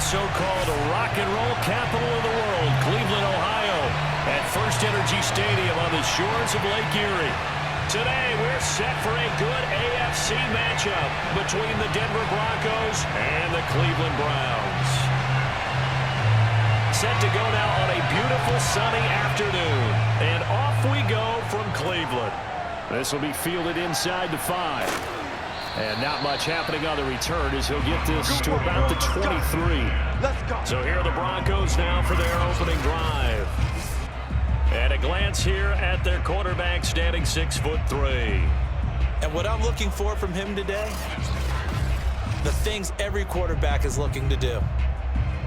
so-called rock and roll capital of the world, Cleveland, Ohio, at First Energy Stadium on the shores of Lake Erie. Today, we're set for a good AFC matchup between the Denver Broncos and the Cleveland Browns. Set to go now on a beautiful sunny afternoon, and off we go from Cleveland. This will be fielded inside the 5. And not much happening on the return as he'll get this to about the 23. So here are the Broncos now for their opening drive. And a glance here at their quarterback standing 6'3". And what I'm looking for from him today, the things every quarterback is looking to do.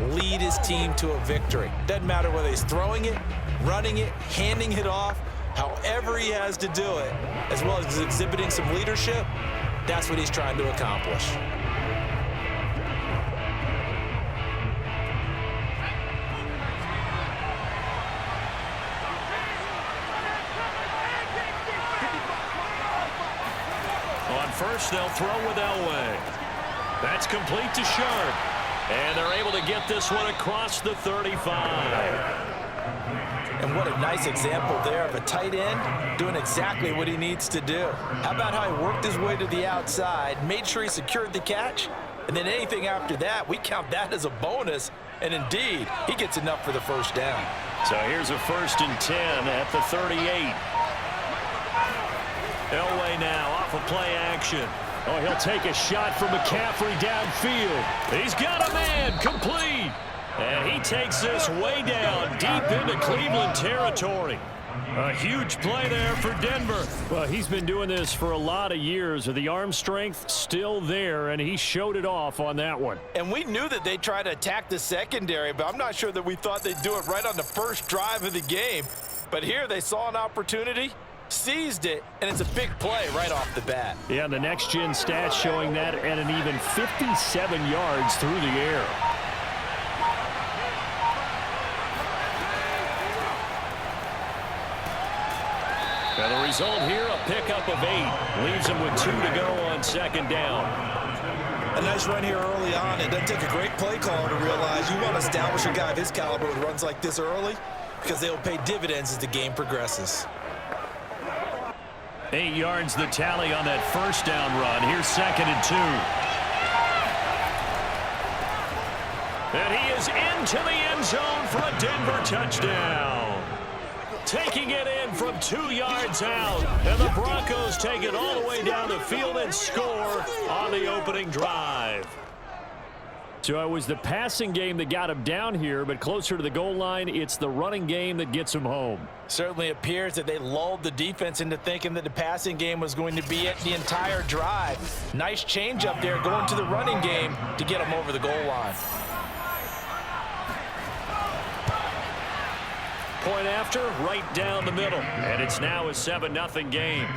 Lead his team to a victory. Doesn't matter whether he's throwing it, running it, handing it off, however he has to do it, as well as exhibiting some leadership. That's what he's trying to accomplish. On first, they'll throw with Elway. That's complete to Sharpe. And they're able to get this one across the 35. And what a nice example there of a tight end doing exactly what he needs to do. How about how he worked his way to the outside, made sure he secured the catch, and then anything after that, we count that as a bonus. And indeed, he gets enough for the first down. So here's a 1st and 10 at the 38. Elway now off of play action. Oh, he'll take a shot from McCaffrey downfield. He's got a man, complete. And he takes this way down, deep into Cleveland territory. A huge play there for Denver. Well, he's been doing this for a lot of years. The arm strength still there, and he showed it off on that one. And we knew that they'd try to attack the secondary, but I'm not sure that we thought they'd do it right on the first drive of the game. But here they saw an opportunity, seized it, and it's a big play right off the bat. Yeah, the next-gen stats showing that at an even 57 yards through the air. Now the result here, a pickup of 8. Leaves him with 2 to go on 2nd down. A nice run here early on. It doesn't take a great play caller to realize you want to establish a guy of his caliber with runs like this early because they'll pay dividends as the game progresses. 8 yards the tally on that 1st down run. Here's 2nd and 2. And he is into the end zone for a Denver touchdown. Taking it in from 2 yards out. And the Broncos take it all the way down the field and score on the opening drive. So it was the passing game that got him down here, but closer to the goal line, it's the running game that gets him home. Certainly appears that they lulled the defense into thinking that the passing game was going to be it the entire drive. Nice change up there going to the running game to get him over the goal line. Point after, right down the middle. And it's now a 7-0 game.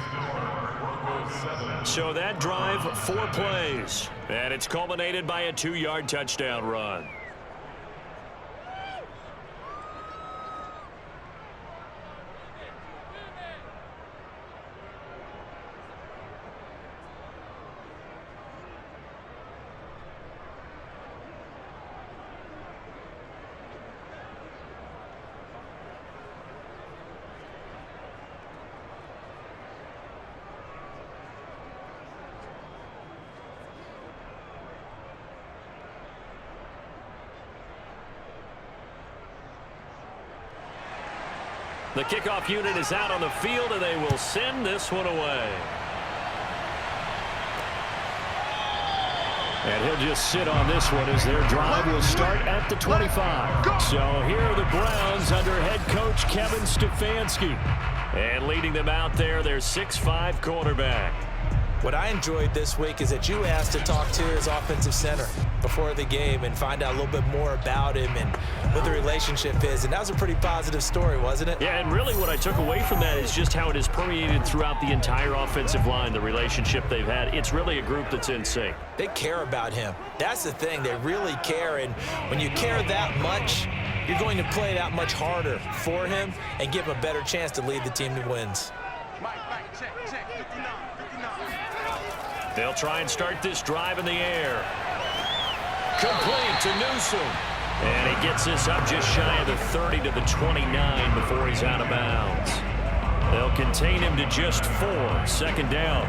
So that drive, 4 plays. And it's culminated by a 2-yard touchdown run. The kickoff unit is out on the field, and they will send this one away. And he'll just sit on this one as their drive will start at the 25. So here are the Browns under head coach Kevin Stefanski. And leading them out there, their 6'5" quarterback. What I enjoyed this week is that you asked to talk to his offensive center before the game and find out a little bit more about him and what the relationship is. And that was a pretty positive story, wasn't it? Yeah, and really what I took away from that is just how it has permeated throughout the entire offensive line, the relationship they've had. It's really a group that's in sync. They care about him. That's the thing. They really care. And when you care that much, you're going to play that much harder for him and give him a better chance to lead the team to wins. They'll try and start this drive in the air. Complete to Newsome. And he gets this up just shy of the 30 to the 29 before he's out of bounds. They'll contain him to just 4. Second down.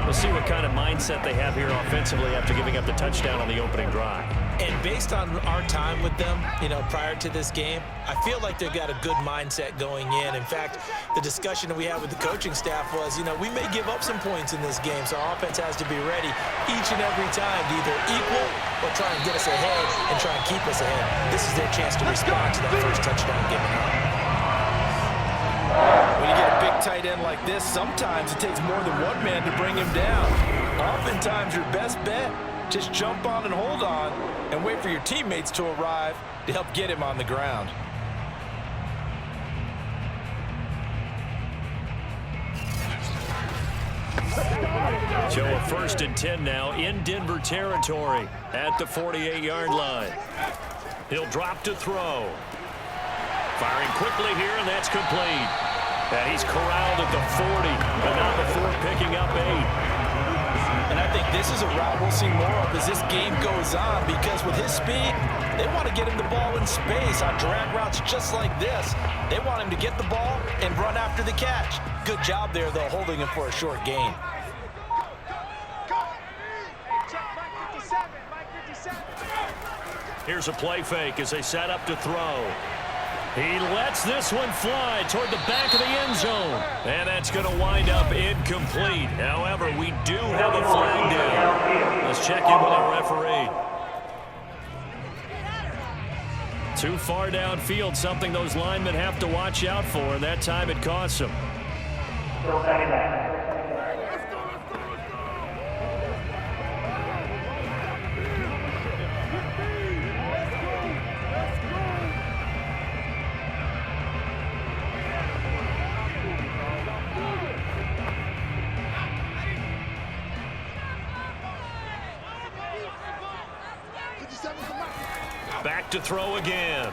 We'll see what kind of mindset they have here offensively after giving up the touchdown on the opening drive. And based on our time with them, prior to this game, I feel like they've got a good mindset going in. In fact, the discussion that we had with the coaching staff was, we may give up some points in this game, so our offense has to be ready each and every time to either equal or try and get us ahead and try and keep us ahead. This is their chance to respond to that first touchdown given up. When you get a big tight end like this, sometimes it takes more than one man to bring him down. Oftentimes, your best bet, just jump on and hold on and wait for your teammates to arrive to help get him on the ground. So a 1st and 10 now in Denver territory at the 48-yard line. He'll drop to throw. Firing quickly here, and that's complete. And he's corralled at the 40, but not before picking up 8. And I think this is a route we'll see more of as this game goes on, because with his speed, they want to get him the ball in space on drag routes just like this. They want him to get the ball and run after the catch. Good job there, though, holding him for a short gain. Here's a play fake as they set up to throw. He lets this one fly toward the back of the end zone. And that's going to wind up incomplete. However, we do have a flag down. Let's check in with our referee. Too far downfield, something those linemen have to watch out for, and that time it costs them. Back to throw again.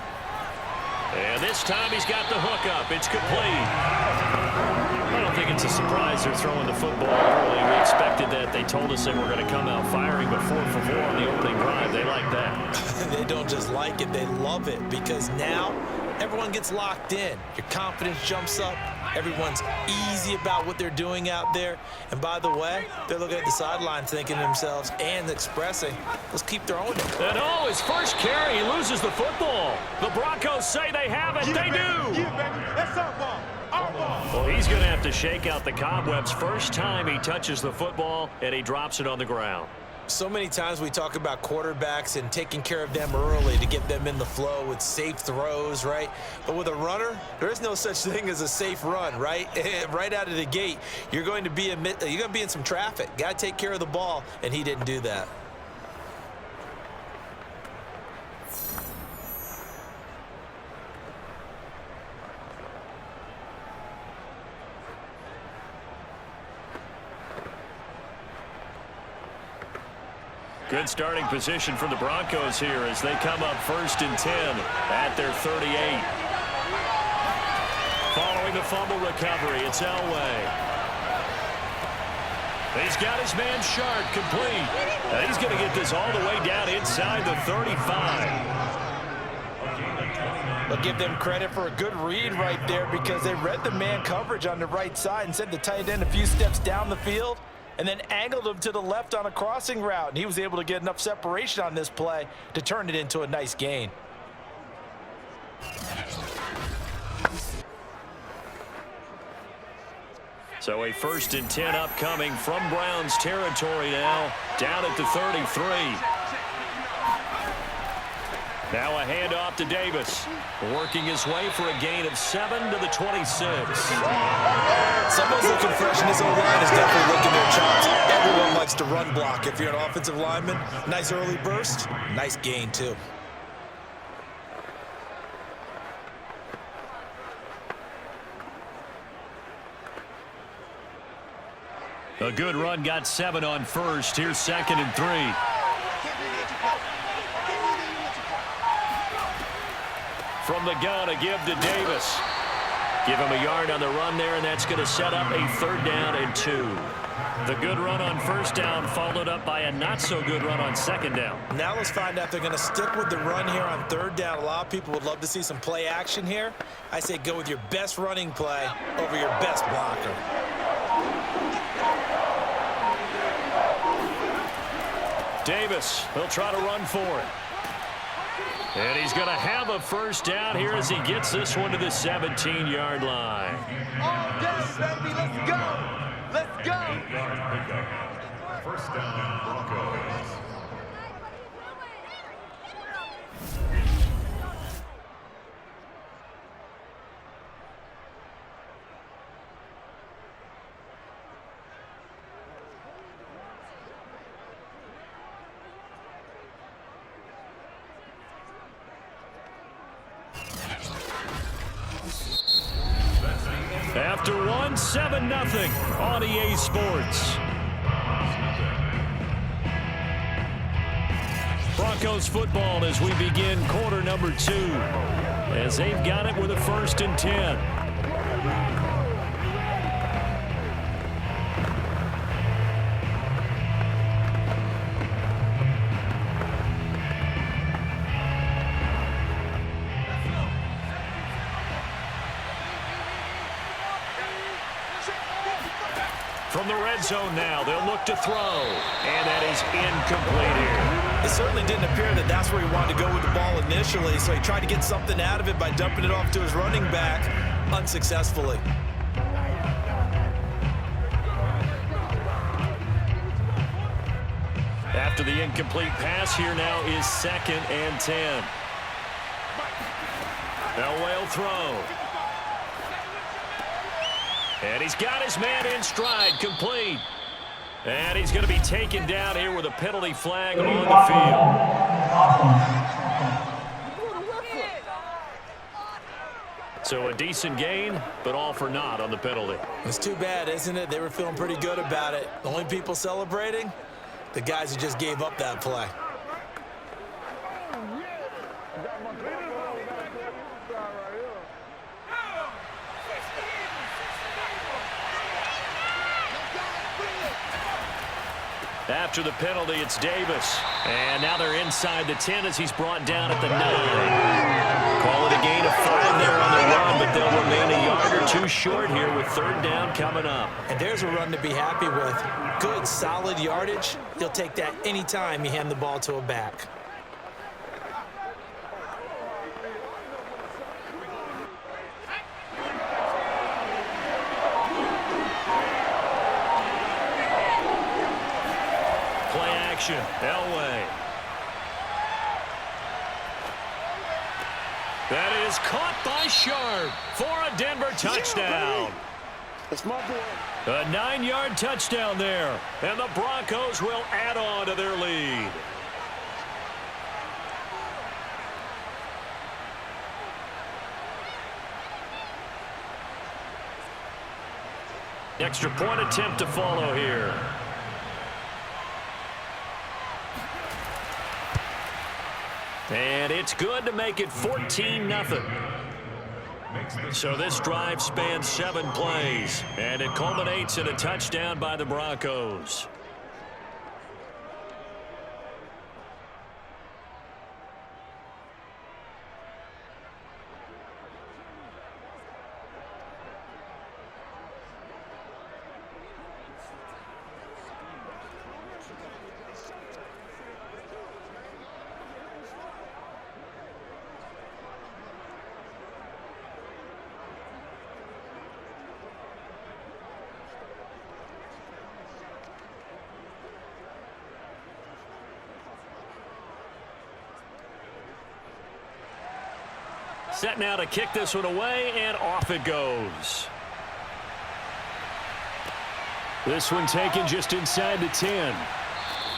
And this time he's got the hook up. It's complete. I don't think it's a surprise they're throwing the football early. We expected that. They told us they were going to come out firing before for 4 on the opening drive. They like that. They don't just like it, they love it, because now everyone gets locked in. Your confidence jumps up. Everyone's easy about what they're doing out there. And by the way, they're looking at the sideline thinking to themselves and expressing, let's keep throwing it. And his first carry, he loses the football. The Broncos say they have it. They do. That's our ball. Our ball. Well, he's going to have to shake out the cobwebs. First time he touches the football, and he drops it on the ground. So many times we talk about quarterbacks and taking care of them early to get them in the flow with safe throws, right? But with a runner, there is no such thing as a safe run, right? Right out of the gate, you're going to be in some traffic. Got to take care of the ball, and he didn't do that. Good starting position for the Broncos here as they come up 1st and 10 at their 38. Following the fumble recovery, it's Elway. He's got his man Sharpe complete. And he's going to get this all the way down inside the 35. But give them credit for a good read right there, because they read the man coverage on the right side and sent the tight end a few steps down the field, and then angled him to the left on a crossing route. And he was able to get enough separation on this play to turn it into a nice gain. So a 1st and 10 upcoming from Browns territory now, down at the 33. Now a handoff to Davis, working his way for a gain of 7 to the 26. Someone's looking fresh, and his O-line is definitely licking their chops. Everyone likes to run block. If you're an offensive lineman, nice early burst, nice gain too. A good run, got 7 on first. Here's 2nd and 3. From the gun, a give to Davis. Give him a yard on the run there, and that's going to set up a 3rd down and 2. The good run on 1st down followed up by a not-so-good run on 2nd down. Now let's find out if they're going to stick with the run here on 3rd down. A lot of people would love to see some play action here. I say go with your best running play over your best blocker. Davis, he'll try to run for it. And he's going to have a 1st down here as he gets this one to the 17-yard line. All day, baby, let's go. Let's go. 1st down, Broncos. After 1, 7-0 on EA Sports. Broncos football as we begin quarter number 2. As they've got it with a 1st and 10. From the red zone now, they'll look to throw. And that is incomplete here. It certainly didn't appear that that's where he wanted to go with the ball initially, so he tried to get something out of it by dumping it off to his running back unsuccessfully. After the incomplete pass, here now is 2nd and 10. Elway will throw. And he's got his man in stride, complete. And he's going to be taken down here with a penalty flag on the field. So a decent gain, but all for naught on the penalty. It's too bad, isn't it? They were feeling pretty good about it. The only people celebrating, the guys who just gave up that play. After the penalty, it's Davis. And now they're inside the 10 as he's brought down at the 9. Call it a gain of 5 there on the run, but they'll remain a yard or 2 short here with 3rd down coming up. And there's a run to be happy with. Good, solid yardage. He'll take that anytime you hand the ball to a back. Elway. That is caught by Sharpe for a Denver touchdown. It's my boy. A 9-yard touchdown there, and the Broncos will add on to their lead. Extra point attempt to follow here. And it's good to make it 14-0. So this drive spans 7 plays, and it culminates in a touchdown by the Broncos. Set now to kick this one away, and off it goes. This one taken just inside the 10.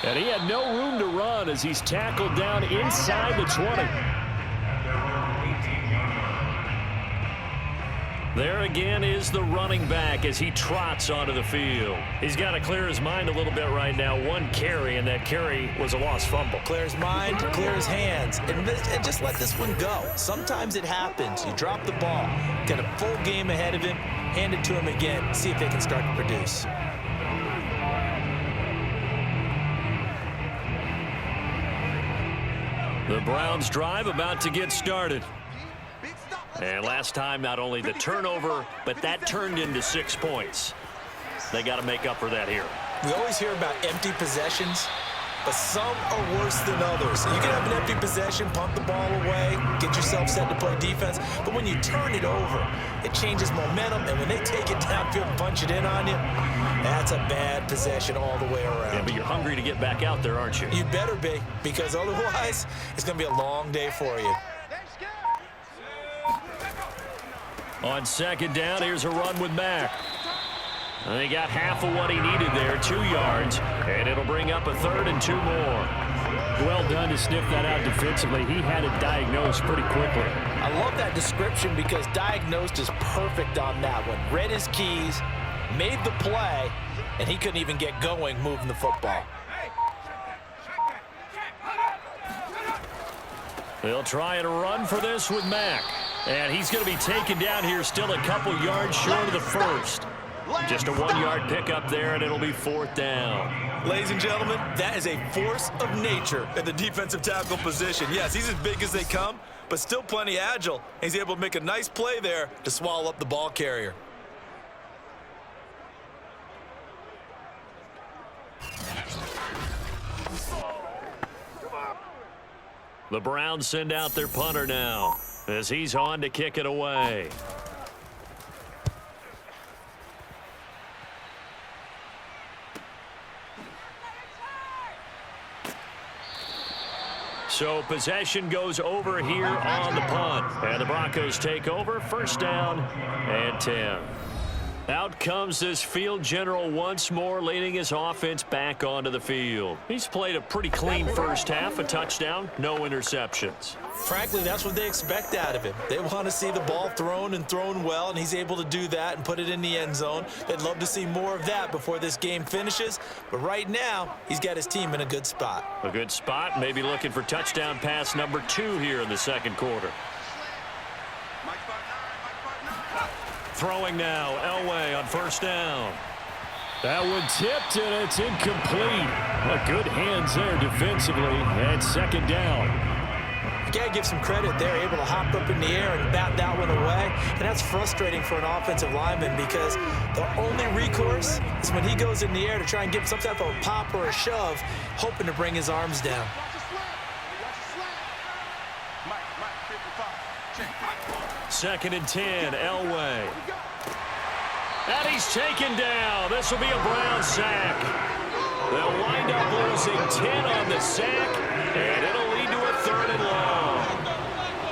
And he had no room to run as he's tackled down inside the 20. There again is the running back as he trots onto the field. He's got to clear his mind a little bit right now. One carry, and that carry was a lost fumble. Clear his mind, clear his hands, and just let this one go. Sometimes it happens. You drop the ball, get a full game ahead of him, hand it to him again, see if they can start to produce. The Browns drive about to get started. And last time, not only the turnover, but that turned into 6 points. They got to make up for that here. We always hear about empty possessions, but some are worse than others. You can have an empty possession, pump the ball away, get yourself set to play defense, but when you turn it over, it changes momentum, and when they take it downfield and punch it in on you, that's a bad possession all the way around. Yeah, but you're hungry to get back out there, aren't you? You better be, because otherwise, it's going to be a long day for you. On second down, here's a run with Mack. And he got half of what he needed there, 2 yards, and it'll bring up a 3rd and 2 more. Well done to sniff that out defensively. He had it diagnosed pretty quickly. I love that description because diagnosed is perfect on that one. Read his keys, made the play, and he couldn't even get going moving the football. They'll try and run for this with Mack. And he's going to be taken down here still a couple yards short of the first. Just a 1-yard pickup there, and it'll be 4th down. Ladies and gentlemen, that is a force of nature at the defensive tackle position. Yes, he's as big as they come, but still plenty agile. He's able to make a nice play there to swallow up the ball carrier. The Browns send out their punter now as he's on to kick it away. So possession goes over here on the punt. And the Broncos take over, 1st down and 10. Out comes this field general once more, leading his offense back onto the field. He's played a pretty clean first half, a touchdown, no interceptions. Frankly, that's what they expect out of him. They want to see the ball thrown and thrown well, and he's able to do that and put it in the end zone. They'd love to see more of that before this game finishes, but right now, he's got his team in a good spot. A good spot, maybe looking for touchdown pass number 2 here in the 2nd quarter. Throwing now, Elway on 1st down. That one tipped, and it's incomplete. But good hands there defensively, and 2nd down. You got to give some credit there, able to hop up in the air and bat that one away. And that's frustrating for an offensive lineman because the only recourse is when he goes in the air to try and give some type of a pop or a shove, hoping to bring his arms down. Second and 10, Elway. And he's taken down. This will be a Brown sack. They'll wind up losing 10 on the sack, and it'll lead to a 3rd and long.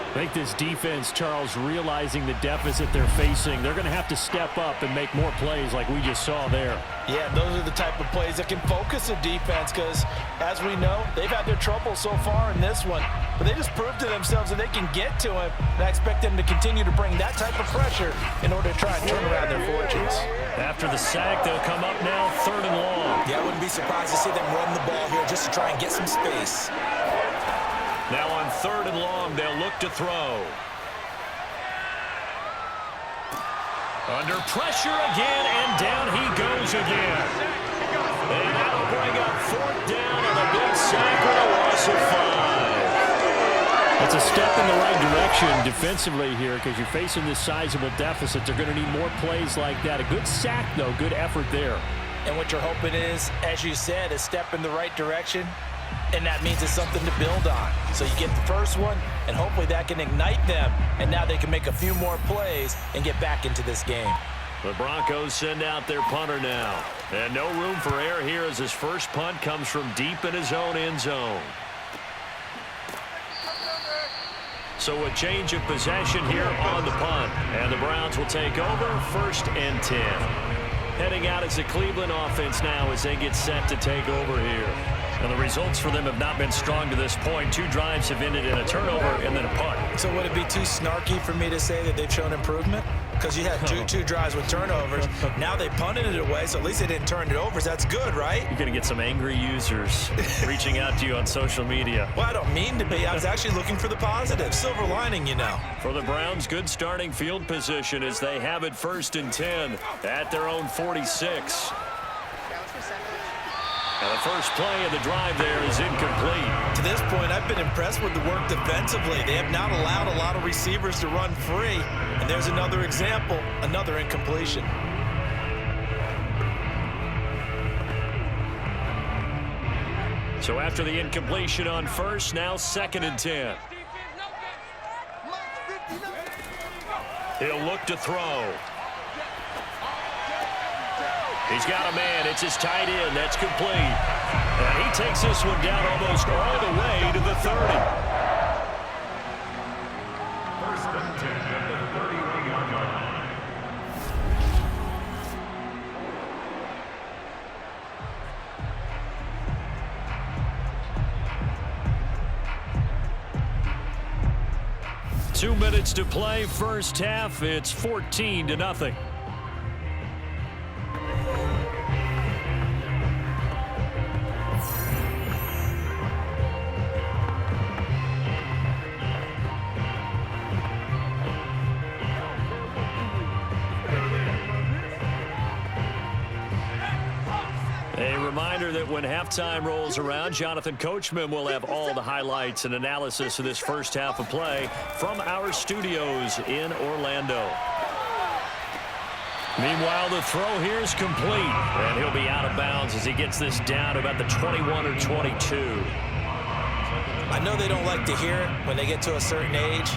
I think this defense, Charles, realizing the deficit they're facing, they're going to have to step up and make more plays like we just saw there. Yeah, those are the type of plays that can focus a defense because, as we know, they've had their trouble so far in this one. But they just proved to themselves that they can get to him, and I expect them to continue to bring that type of pressure in order to try and turn around their fortunes. After the sack, they'll come up now 3rd and long. Yeah, I wouldn't be surprised to see them run the ball here just to try and get some space. Now on 3rd and long, they'll look to throw. Under pressure again, and down he goes again. And that'll bring up 4th down on a big sack with a loss of 5. It's a step in the right direction defensively here because you're facing this sizable deficit. They're going to need more plays like that. A good sack, though. Good effort there. And what you're hoping is, as you said, a step in the right direction, and that means it's something to build on. So you get the first one, and hopefully that can ignite them, and now they can make a few more plays and get back into this game. The Broncos send out their punter now. And no room for error here as his first punt comes from deep in his own end zone. So a change of possession here on the punt. And the Browns will take over 1st and 10. Heading out is the Cleveland offense now as they get set to take over here. And the results for them have not been strong to this point. 2 drives have ended in a turnover and then a punt. So would it be too snarky for me to say that they've shown improvement? because you had two drives with turnovers. Now they punted it away, so at least they didn't turn it over. So that's good, right? You're going to get some angry users reaching out to you on social media. Well, I don't mean to be. I was actually looking for the positive. Silver lining, you know. For the Browns, good starting field position as they have it 1st and 10 at their own 46. And the first play of the drive there is incomplete. To this point, I've been impressed with the work defensively. They have not allowed a lot of receivers to run free. And there's another example, another incompletion. So after the incompletion on first, now 2nd and 10. He'll look to throw. He's got a man. It's his tight end. That's complete. And he takes this one down almost all the way to the 30. 1st and 10 at the 31-yard line. Two minutes to play, first half. It's 14-0. A reminder that when halftime rolls around, Jonathan Coachman will have all the highlights and analysis of this first half of play from our studios in Orlando. Meanwhile, the throw here is complete, and he'll be out of bounds as he gets this down to about the 21 or 22. I know they don't like to hear it when they get to a certain age,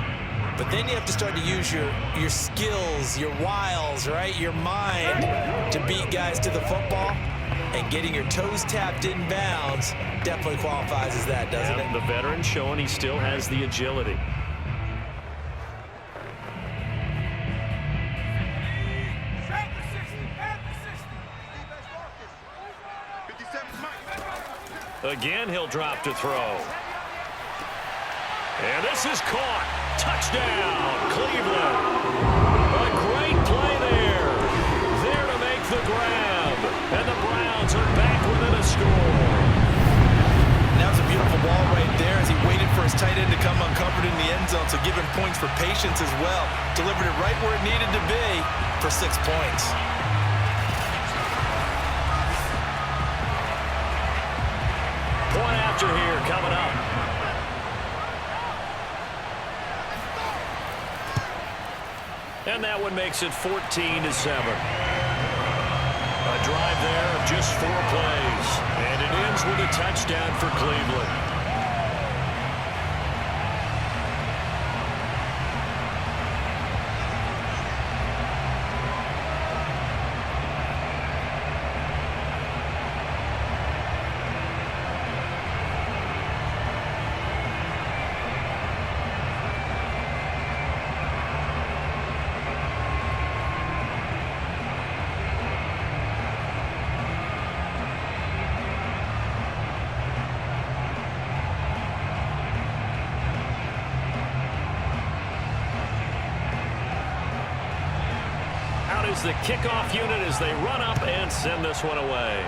but then you have to start to use your skills, your wiles, right, your mind to beat guys to the football. And getting your toes tapped in bounds definitely qualifies as that, doesn't it? The veteran showing he still has the agility. Again, he'll drop to throw. And this is caught. Touchdown, Cleveland. A great play there. There to make the grab. And the Browns are back within a score. That was a beautiful ball right there as he waited for his tight end to come uncovered in the end zone, so give him points for patience as well. Delivered it right where it needed to be for 6 points. Point after here coming up. And that one makes it 14-7. A drive there of just 4 plays. And it ends with a touchdown for Cleveland. Is the kickoff unit as they run up and send this one away.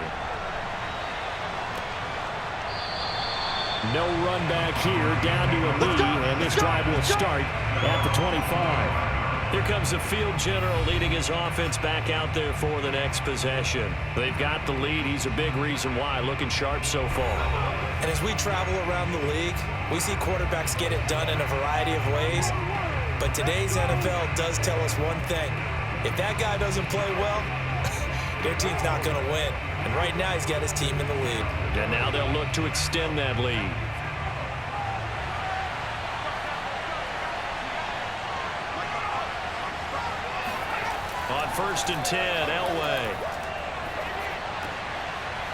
No run back here, down to a knee, and this drive will start at the 25. Here comes the field general leading his offense back out there for the next possession. They've got the lead. He's a big reason why, looking sharp so far. And as we travel around the league, we see quarterbacks get it done in a variety of ways. But today's NFL does tell us one thing. If that guy doesn't play well, their team's not going to win. And right now, he's got his team in the lead. And now they'll look to extend that lead. On 1st and 10, Elway.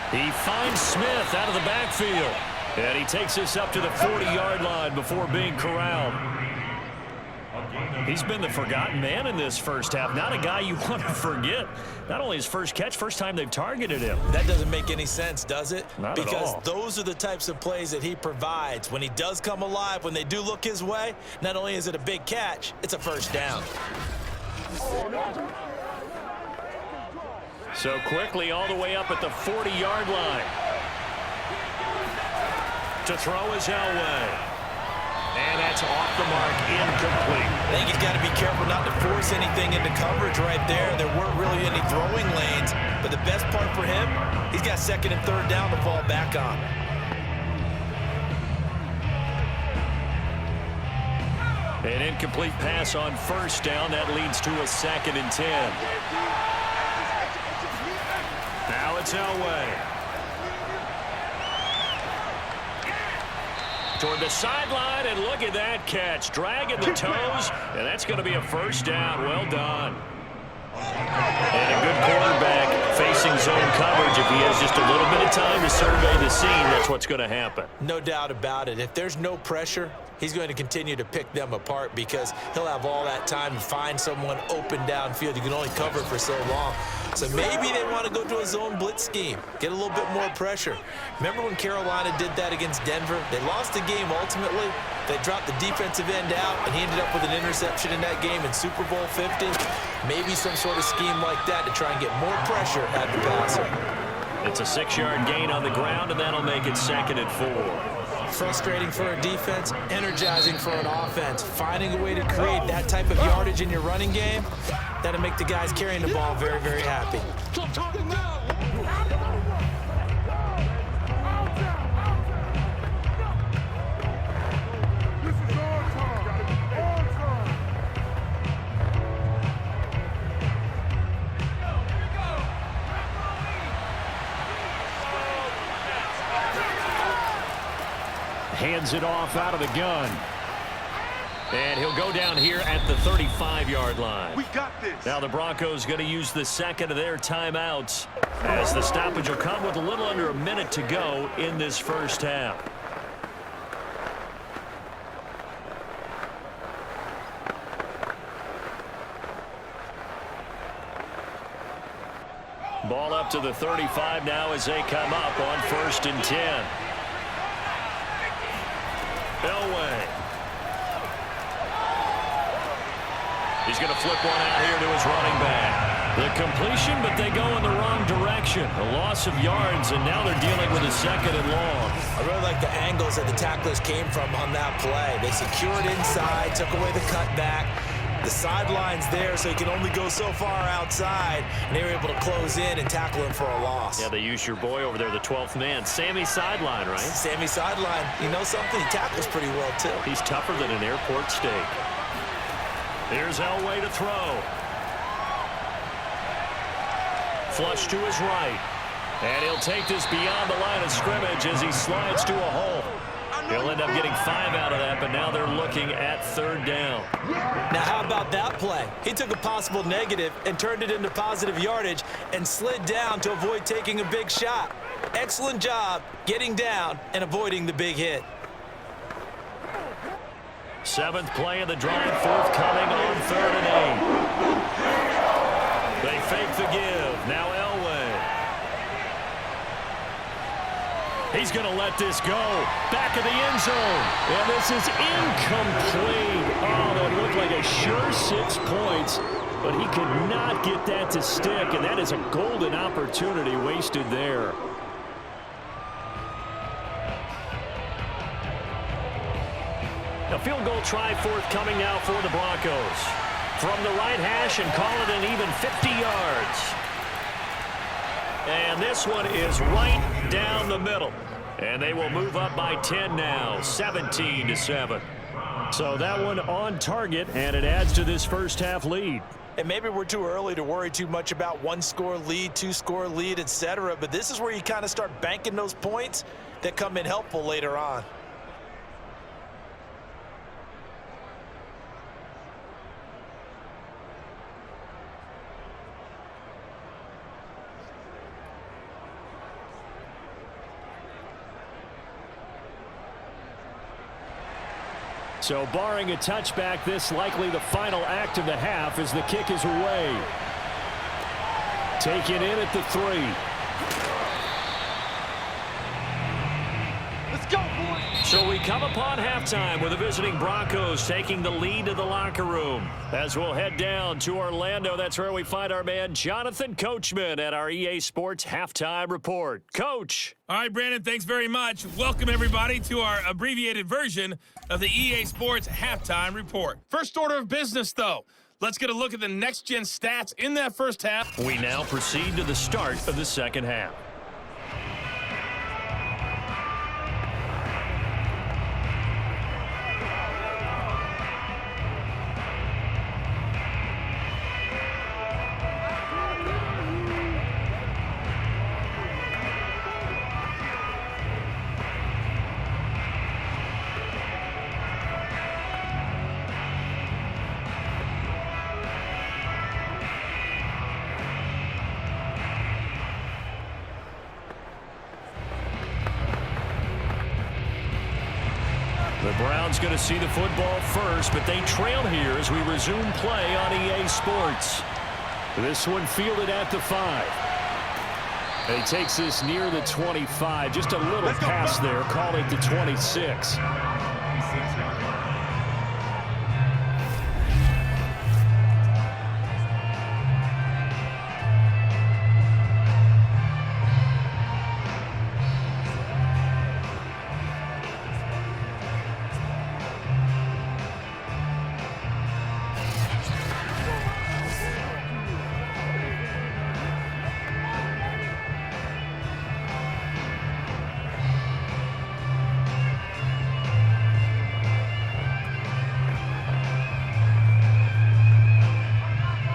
He finds Smith out of the backfield. And he takes this up to the 40-yard line before being corralled. He's been the forgotten man in this first half. Not a guy you want to forget. Not only his first catch, first time they've targeted him. That doesn't make any sense, does it? Not at all. Because those are the types of plays that he provides. When he does come alive, when they do look his way, not only is it a big catch, it's a first down. So quickly all the way up at the 40-yard line. To throw is Elway. And that's off the mark, incomplete. I think he's got to be careful not to force anything into coverage right there. There weren't really any throwing lanes, but the best part for him, he's got second and third down to fall back on. An incomplete pass on first down. That leads to a 2nd and 10. Now it's Elway. Toward the sideline, and look at that catch. Dragging the toes, and that's going to be a first down. Well done. And a good quarterback facing zone coverage. If he has just a little bit of time to survey the scene, that's what's going to happen. No doubt about it. If there's no pressure, he's going to continue to pick them apart because he'll have all that time to find someone open downfield. You can only cover for so long. So maybe they want to go to a zone blitz scheme, get a little bit more pressure. Remember when Carolina did that against Denver? They lost the game ultimately. They dropped the defensive end out, and he ended up with an interception in that game in Super Bowl 50. Maybe some sort of scheme like that to try and get more pressure at the passer. It's a 6-yard gain on the ground, and that'll make it 2nd and 4. Frustrating for a defense, energizing for an offense. Finding a way to create that type of yardage in your running game, that'll make the guys carrying the ball very, very happy. Hands it off out of the gun. And he'll go down here at the 35-yard line. We got this. Now the Broncos going to use the second of their timeouts as the stoppage will come with a little under a minute to go in this first half. Ball up to the 35 now as they come up on 1st and 10. Elway. He's going to flip one out here to his running back. The completion, but they go in the wrong direction. A loss of yards, and now they're dealing with a 2nd and long. I really like the angles that the tacklers came from on that play. They secured inside, took away the cutback. The sideline's there, so he can only go so far outside, and they were able to close in and tackle him for a loss. Yeah, they used your boy over there, the 12th man. Sammy sideline, right? Sammy sideline. You know something? He tackles pretty well, too. He's tougher than an airport steak. Here's Elway to throw. Flush to his right. And he'll take this beyond the line of scrimmage as he slides to a hole. He'll end up getting 5 out of that, but now they're looking at 3rd down. Now, how about that play? He took a possible negative and turned it into positive yardage and slid down to avoid taking a big shot. Excellent job getting down and avoiding the big hit. 7th play of the drive, forthcoming on 3rd and 8. They fake the give. Now Elway. He's going to let this go. Back of the end zone. And this is incomplete. Oh, that looked like a sure 6 points. But he could not get that to stick. And that is a golden opportunity wasted there. A field goal try forthcoming now for the Broncos. From the right hash and call it an even 50 yards. And this one is right down the middle. And they will move up by 10 now, 17-7. So that one on target, and it adds to this first half lead. And maybe we're too early to worry too much about 1-score lead, 2-score lead, etc. But this is where you kind of start banking those points that come in helpful later on. So barring a touchback, this likely the final act of the half as the kick is away. Taken in at the 3. Let's go, boys. So we come upon halftime with the visiting Broncos taking the lead to the locker room. As we'll head down to Orlando, that's where we find our man Jonathan Coachman at our EA Sports Halftime Report. Coach. All right, Brandon, thanks very much. Welcome, everybody, to our abbreviated version of the EA Sports Halftime Report. First order of business, though. Let's get a look at the next-gen stats in that first half. We now proceed to the start of the second half. The Browns going to see the football first, but they trail here as we resume play on EA Sports. This one fielded at the 5. He takes this near the 25. Just a little pass there. Call it the 26.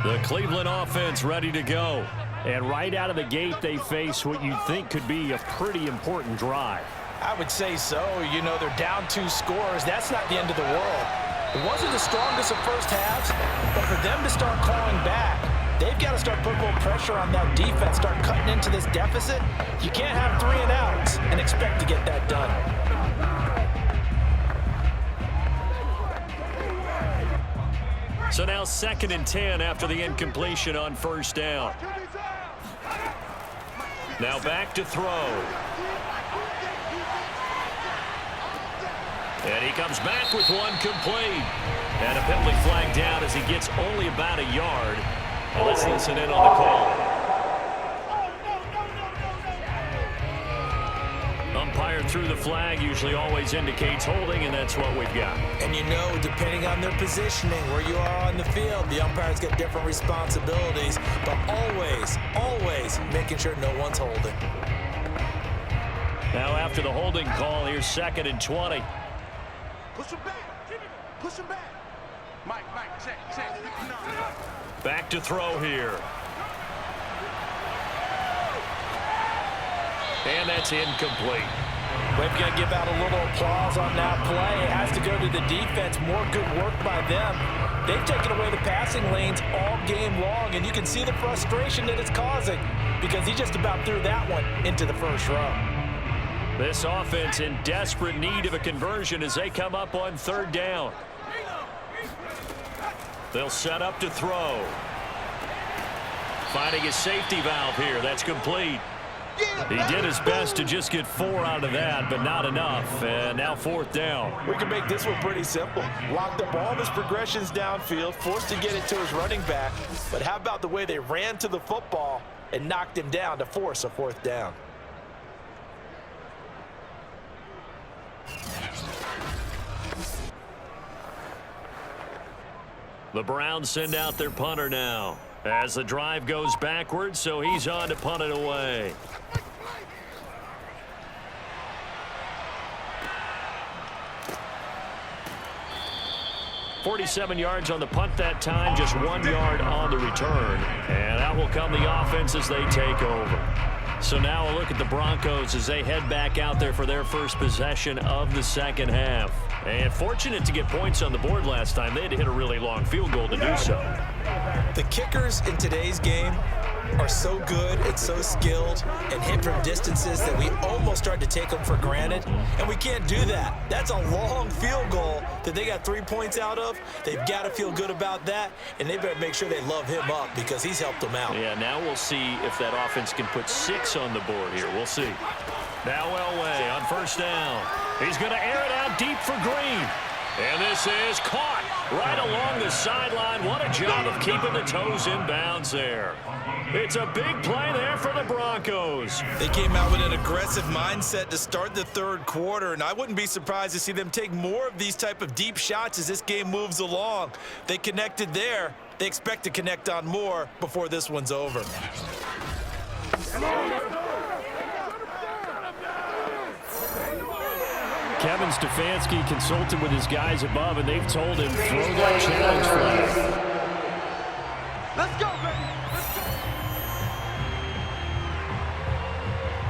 The Cleveland offense ready to go. And right out of the gate, they face what you'd think could be a pretty important drive. I would say so. You know, they're down 2 scores. That's not the end of the world. It wasn't the strongest of first halves, but for them to start calling back, they've got to start putting a little pressure on that defense, start cutting into this deficit. You can't have 3 and outs and expect to get that done. So now 2nd and 10 after the incompletion on first down. Now back to throw. And he comes back with one complete. And a penalty flag down as he gets only about a yard. And let's listen in on the call. Umpire threw the flag, usually always indicates holding, and that's what we've got. And you know, depending on their positioning, where you are on the field, the umpires get different responsibilities, but always making sure no one's holding. Now after the holding call, here's 2nd and 20. Push him back. Push him back. Mike, check. Back to throw here. And that's incomplete. We've got to give out a little applause on that play. It has to go to the defense. More good work by them. They've taken away the passing lanes all game long, and you can see the frustration that it's causing because he just about threw that one into the first row. This offense in desperate need of a conversion as they come up on 3rd down. They'll set up to throw. Finding a safety valve here. That's complete. He did his best to just get 4 out of that, but not enough. And now 4th down. We can make this one pretty simple. Locked up all of his progressions downfield, forced to get it to his running back. But how about the way they ran to the football and knocked him down to force a 4th down? The Browns send out their punter now as the drive goes backwards, so he's on to punt it away. .47 yards on the punt that time, just 1 yard on the return. And out will come the offense as they take over. So now a look at the Broncos as they head back out there for their first possession of the second half. And fortunate to get points on the board last time. They had to hit a really long field goal to do so. The kickers in today's game are so good and so skilled and hit from distances that we almost start to take them for granted, and we can't do that. That's a long field goal that they got 3 points out of. They've got to feel good about that, and they better make sure they love him up because he's helped them out. Yeah, now we'll see if that offense can put 6 on the board here. We'll see. Now Elway on first down. He's going to air it out deep for Green. And this is caught right along the sideline. What a job of keeping the toes in bounds there. It's a big play there for the Broncos. They came out with an aggressive mindset to start the third quarter, and I wouldn't be surprised to see them take more of these type of deep shots as this game moves along. They connected there. They expect to connect on more before this one's over. Kevin Stefanski consulted with his guys above, and they've told him throw that challenge flag. Let's go, baby. Let's go.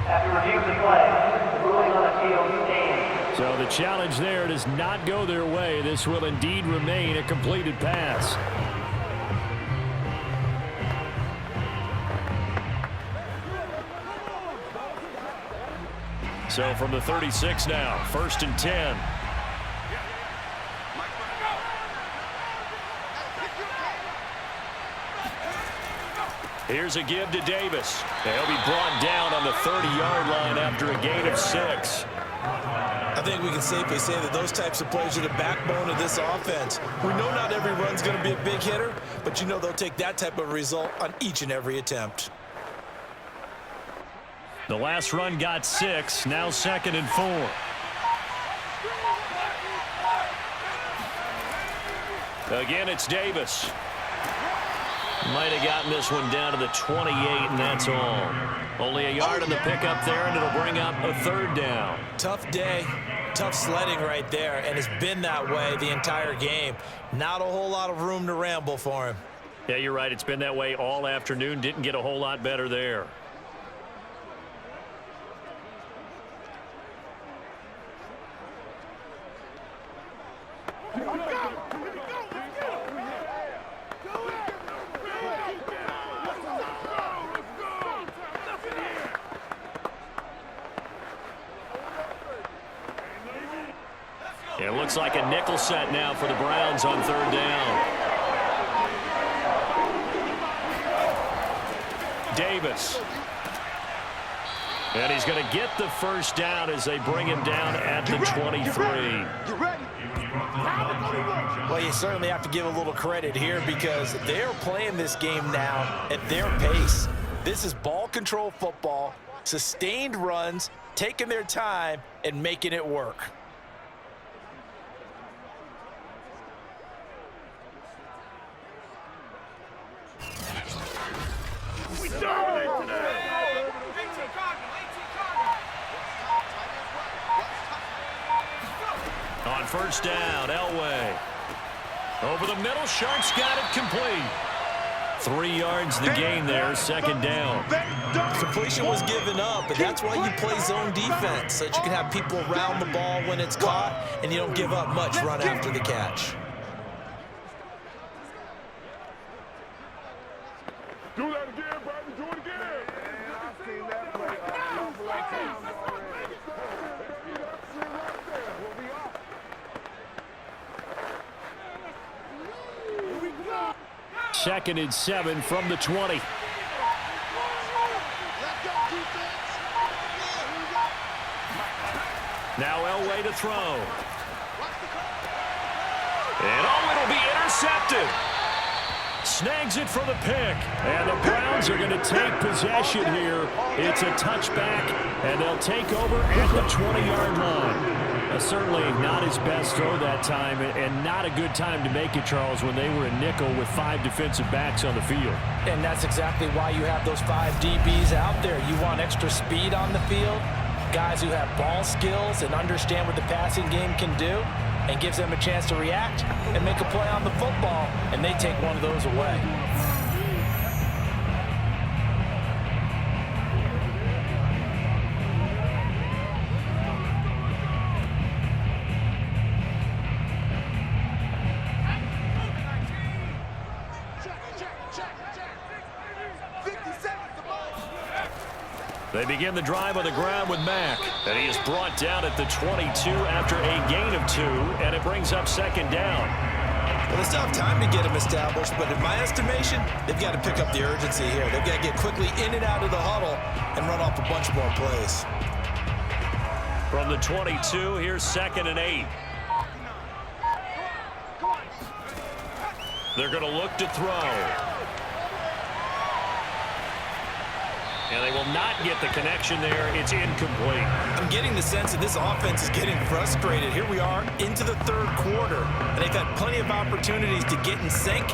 After reviewing the play, the ruling on the field stands. So the challenge there does not go their way. This will indeed remain a completed pass. So from the 36 now, 1st and 10. Here's a give to Davis. He'll be brought down on the 30-yard line after a gain of 6. I think we can safely say that those types of plays are the backbone of this offense. We know not every run's going to be a big hitter, but you know they'll take that type of result on each and every attempt. The last run got 6, now 2nd and 4. Again, it's Davis. Might have gotten this one down to the 28, and that's all. Only a yard on the pickup there, and it'll bring up a 3rd down. Tough day, tough sledding right there, and it's been that way the entire game. Not a whole lot of room to ramble for him. Yeah, you're right. It's been that way all afternoon. Didn't get a whole lot better there. It looks like a nickel set now for the Browns on 3rd down. Davis. And he's going to get the 1st down as they bring him down at the 23. Well, you certainly have to give a little credit here because they're playing this game now at their pace. This is ball control football, sustained runs, taking their time, and making it work. On 1st down, Elway. Over the middle, Sharpe's got it complete. 3 yards the gain there, 2nd down. Completion was given up, but that's why you play zone defense, so that you can have people around the ball when it's caught, and you don't give up much run after the catch. Do that again, baby. Do it again. I've seen that play couple of times already. We'll be off. 2nd and 7 from the 20. Now Elway to throw. And it'll be intercepted. Snags it for the pick. And the Browns are going to take possession here. It's a touchback, and they'll take over at the 20-yard line. Certainly not his best throw that time, and not a good time to make it, Charles, when they were in nickel with 5 defensive backs on the field. And that's exactly why you have those 5 DBs out there. You want extra speed on the field, guys who have ball skills and understand what the passing game can do, and gives them a chance to react and make a play on the football, and they take one of those away. They begin the drive on the ground with Mack, and he is brought down at the 22 after a gain of 2, and it brings up 2nd down. Well, they still have time to get him established, but in my estimation, they've got to pick up the urgency here. They've got to get quickly in and out of the huddle and run off a bunch more plays. From the 22, here's 2nd and 8. They're going to look to throw. And they will not get the connection there. It's incomplete. I'm getting the sense that this offense is getting frustrated. Here we are into the 3rd quarter, and they've had plenty of opportunities to get in sync.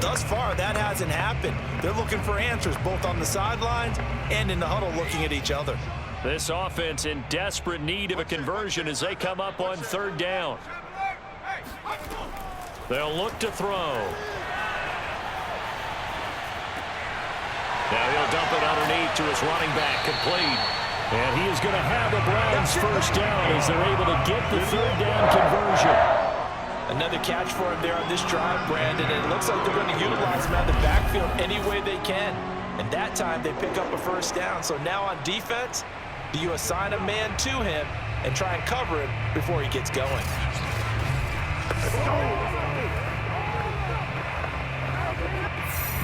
Thus far, that hasn't happened. They're looking for answers both on the sidelines and in the huddle looking at each other. This offense in desperate need of a conversion as they come up on 3rd down. They'll look to throw. Now he'll dump it underneath to his running back, complete. And he is going to have the Browns first down as they're able to get the 3rd down conversion. Another catch for him there on this drive, Brandon, and it looks like they're going to utilize him out of the backfield any way they can. And that time they pick up a first down. So now on defense, do you assign a man to him and try and cover him before he gets going?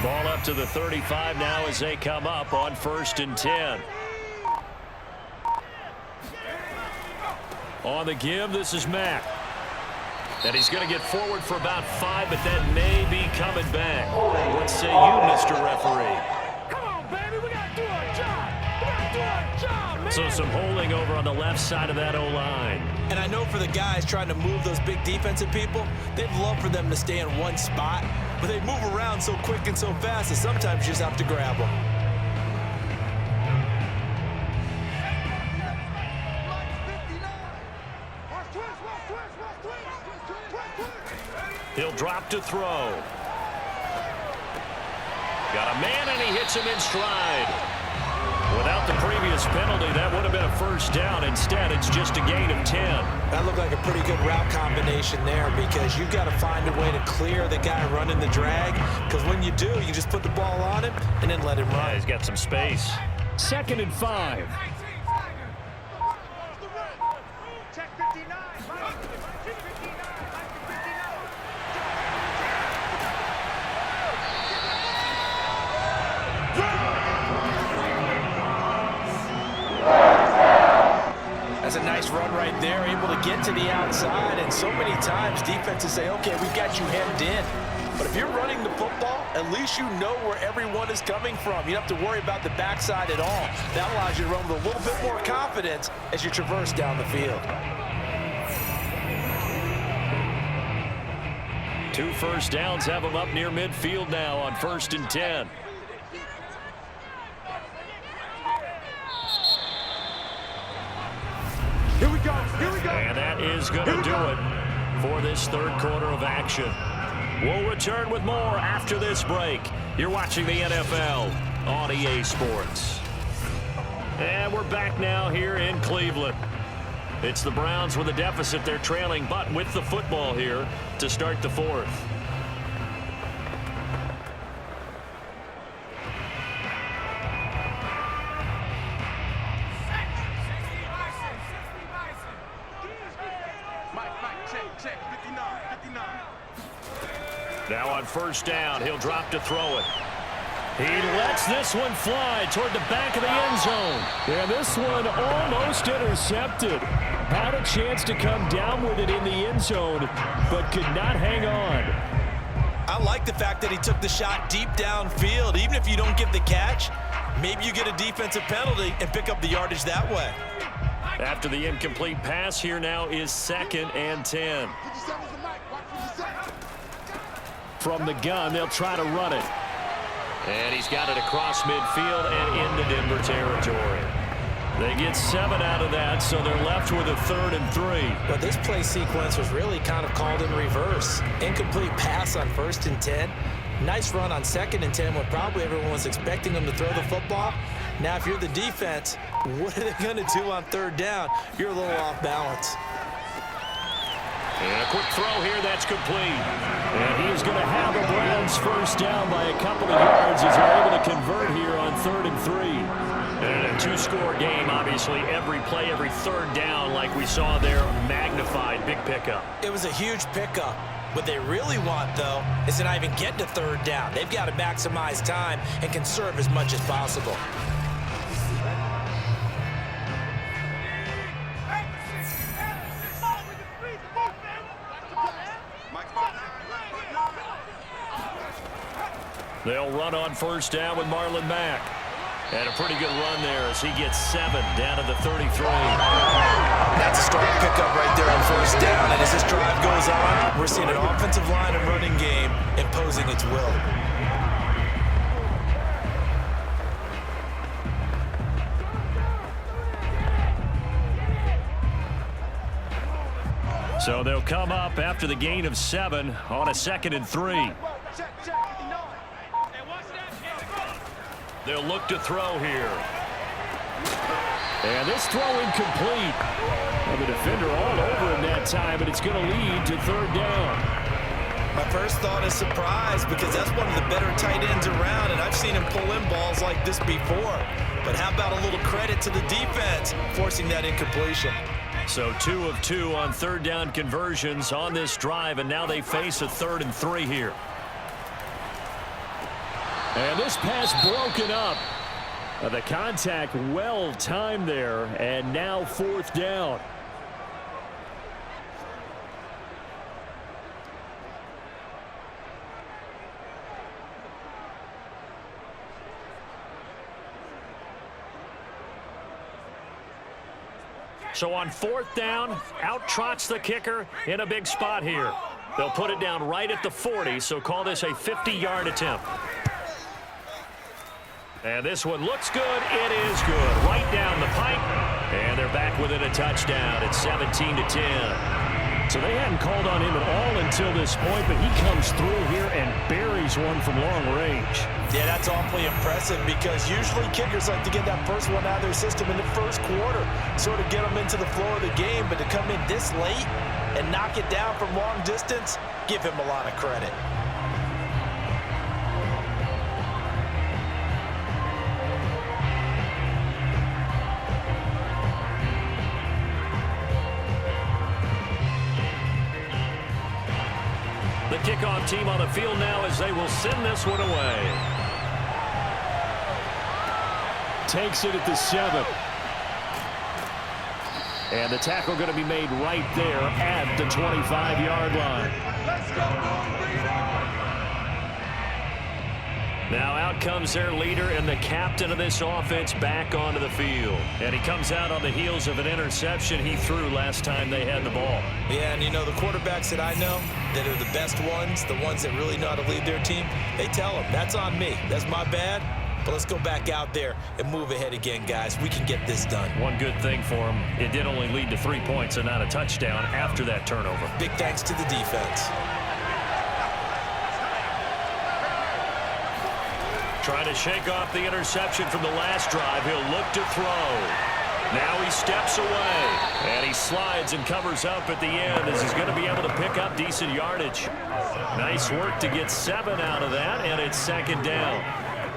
Ball up to the 35 now as they come up on 1st and 10. On the give, this is Mack. And he's going to get forward for about 5, but that may be coming back. What say you, Mr. Referee? Come on, baby, we got to do our job. We got to do our job, man. So some holding over on the left side of that O-line. And I know for the guys trying to move those big defensive people, they'd love for them to stay in one spot, but they move around so quick and so fast that sometimes you just have to grab them. He'll drop to throw. Got a man, and he hits him in stride. Without the previous penalty, that would have been a first down. Instead, it's just a gain of 10. That looked like a pretty good route combination there because you've got to find a way to clear the guy running the drag, because when you do, you just put the ball on him and then let him run. Yeah, he's got some space. 2nd and 5. Check 59. That's a nice run right there, able to get to the outside, and so many times defenses say, okay, we got you hemmed in. But if you're running the football, at least you know where everyone is coming from. You don't have to worry about the backside at all. That allows you to run with a little bit more confidence as you traverse down the field. 2 first downs have them up near midfield now on 1st and 10. Here we go. Here we go. And that is going to do it for this 3rd quarter of action. We'll return with more after this break. You're watching the NFL on EA Sports. And we're back now here in Cleveland. It's the Browns with a deficit. They're trailing, but with the football here to start the 4th. Now on 1st down, he'll drop to throw it. He lets this one fly toward the back of the end zone. And this one almost intercepted. Had a chance to come down with it in the end zone, but could not hang on. I like the fact that he took the shot deep downfield. Even if you don't get the catch, maybe you get a defensive penalty and pick up the yardage that way. After the incomplete pass, here now is 2nd and 10. From the gun, they'll try to run it. And he's got it across midfield and into Denver territory. They get 7 out of that, so they're left with a 3rd and 3. But this play sequence was really kind of called in reverse. Incomplete pass on 1st and 10. Nice run on 2nd and 10 when probably everyone was expecting them to throw the football. Now, if you're the defense, what are they going to do on 3rd down? You're a little off balance. And a quick throw here, that's complete. And he is going to have the Browns first down by a couple of yards as they're able to convert here on 3rd and 3. And in a 2-score game, obviously, every play, every 3rd down, like we saw there, magnified, big pickup. It was a huge pickup. What they really want, though, is to not even get to 3rd down. They've got to maximize time and conserve as much as possible. They'll run on first down with Marlon Mack. And a pretty good run there as he gets 7 down to the 33. That's a strong pickup right there on first down. And as this drive goes on, we're seeing an offensive line and running game imposing its will. So they'll come up after the gain of 7 on a 2nd and 3. They'll look to throw here. And this throw incomplete. Well, the defender all over him that time, but it's going to lead to 3rd down. My first thought is surprise because that's one of the better tight ends around, and I've seen him pull in balls like this before. But how about a little credit to the defense forcing that incompletion? So 2 of 2 on 3rd down conversions on this drive, and now they face a 3rd and 3 here. And this pass broken up. The contact well timed there, and now 4th down. So on 4th down, out trots the kicker in a big spot here. They'll put it down right at the 40, so call this a 50-yard attempt. And this one looks good. It is good. Right down the pipe. And they're back within a touchdown. It's 17-10. So they hadn't called on him at all until this point, but he comes through here and buries one from long range. Yeah, that's awfully impressive because usually kickers like to get that first one out of their system in the first quarter, sort of get them into the flow of the game, but to come in this late and knock it down from long distance, give him a lot of credit. The kickoff team on the field now as they will send this one away. Takes it at the 7. And the tackle going to be made right there at the 25-yard line. Let's go, Now out comes their leader and the captain of this offense back onto the field. And he comes out on the heels of an interception he threw last time they had the ball. Yeah, and you know, the quarterbacks that I know that are the best ones, the ones that really know how to lead their team, they tell them, that's on me. That's my bad. But let's go back out there and move ahead again, guys. We can get this done. One good thing for him, it did only lead to 3 points and not a touchdown after that turnover. Big thanks to the defense. Trying to shake off the interception from the last drive. He'll look to throw. Now he steps away. And he slides and covers up at the end as he's going to be able to pick up decent yardage. Nice work to get 7 out of that, and it's 2nd down.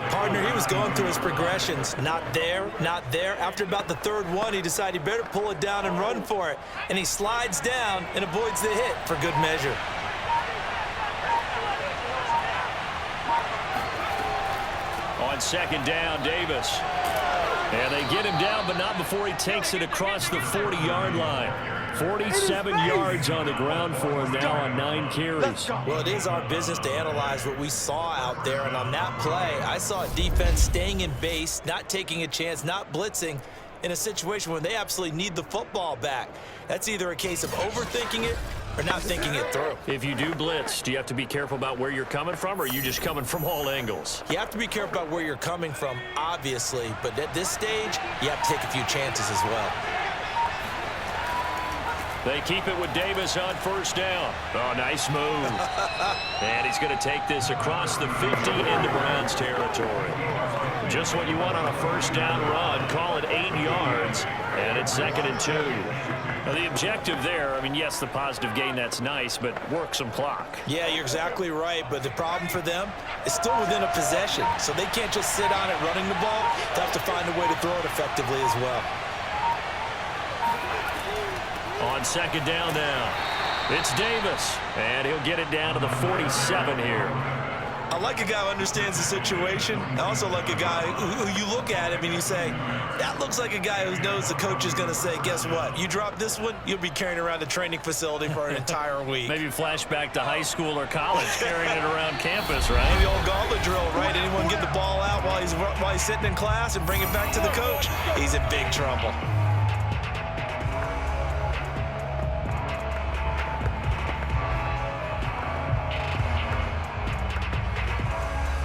Partner, he was going through his progressions. Not there, not there. After about the 3rd one, he decided he better pull it down and run for it. And he slides down and avoids the hit for good measure. On 2nd down, Davis. And they get him down, but not before he takes it across the 40-yard line. 47 yards on the ground for him now on 9 carries. Well, it is our business to analyze what we saw out there, and on that play, I saw a defense staying in base, not taking a chance, not blitzing in a situation where they absolutely need the football back. That's either a case of overthinking it or not thinking it through. If you do blitz, do you have to be careful about where you're coming from, or are you just coming from all angles? You have to be careful about where you're coming from, obviously, but at this stage, you have to take a few chances as well. They keep it with Davis on 1st down. Oh, nice move. And he's going to take this across the 50 into Browns territory. Just what you want on a 1st down run. Call it 8 yards, and it's 2nd and 2. Now, the objective there, I mean, yes, the positive gain, that's nice, but work some clock. Yeah, you're exactly right, but the problem for them is still within a possession, so they can't just sit on it running the ball. They have to find a way to throw it effectively as well. On 2nd down now, it's Davis, and he'll get it down to the 47 here. I like a guy who understands the situation. I also like a guy who you look at him and you say, that looks like a guy who knows the coach is going to say, guess what? You drop this one, you'll be carrying around the training facility for an entire week. Maybe flashback to high school or college, carrying it around campus, right? The old gauntlet drill, right? Anyone get the ball out while he's sitting in class and bring it back to the coach? He's in big trouble.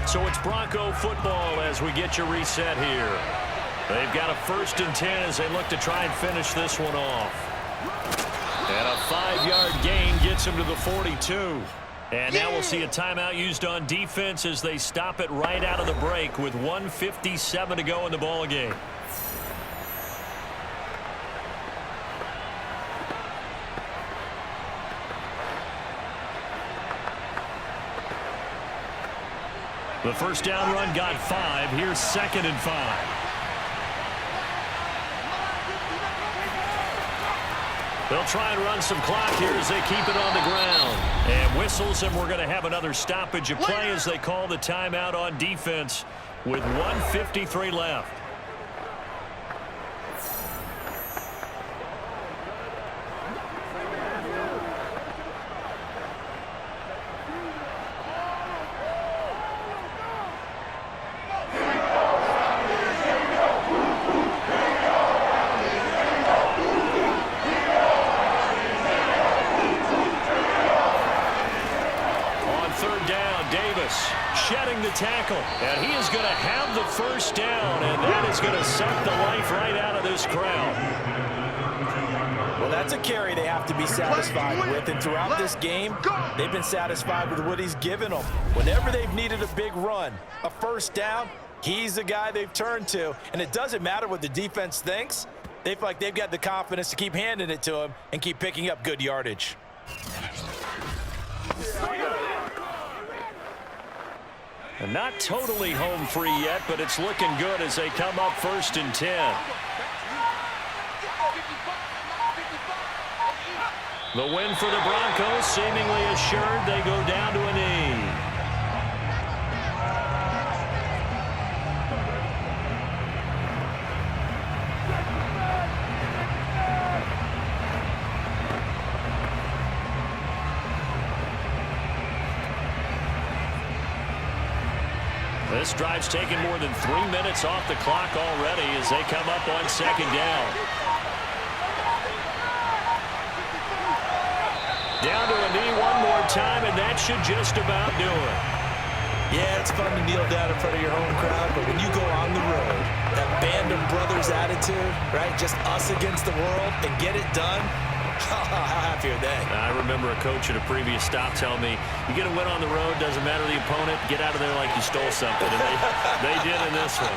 So it's Bronco football as we get your reset here. They've got a 1st and 10 as they look to try and finish this one off. And a 5-yard gain gets them to the 42. And now we'll see a timeout used on defense as they stop it right out of the break with 1:57 to go in the ball game. The first down run got 5. Here's 2nd and 5. They'll try and run some clock here as they keep it on the ground. And whistles, and we're going to have another stoppage of play as they call the timeout on defense with 1:53 left. Shedding the tackle, and he is going to have the first down, and that is going to suck the life right out of this crowd. Well, that's a carry they have to be satisfied with, and throughout this game, they've been satisfied with what he's given them. Whenever they've needed a big run, a first down, he's the guy they've turned to, and it doesn't matter what the defense thinks. They feel like they've got the confidence to keep handing it to him and keep picking up good yardage. And not totally home free yet, but it's looking good as they come up 1st and 10. The win for the Broncos seemingly assured. They go down to a knee. This drive's taken more than 3 minutes off the clock already as they come up on 2nd down. Down to a knee one more time, and that should just about do it. Yeah, it's fun to kneel down in front of your home crowd, but when you go on the road, that band of brothers attitude, right, just us against the world, and get it done, how happy are they? I remember a coach at a previous stop telling me, you get a win on the road, doesn't matter the opponent, get out of there like you stole something. And they did in this one.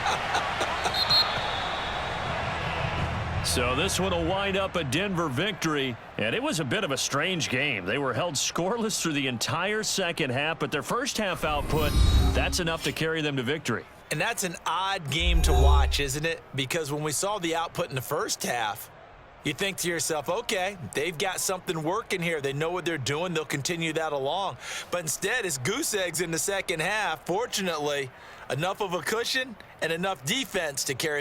So this one will wind up a Denver victory. And it was a bit of a strange game. They were held scoreless through the entire second half, but their first half output, that's enough to carry them to victory. And that's an odd game to watch, isn't it? Because when we saw the output in the first half, you think to yourself, okay, they've got something working here. They know what they're doing. They'll continue that along. But instead, it's goose eggs in the second half. Fortunately, enough of a cushion and enough defense to carry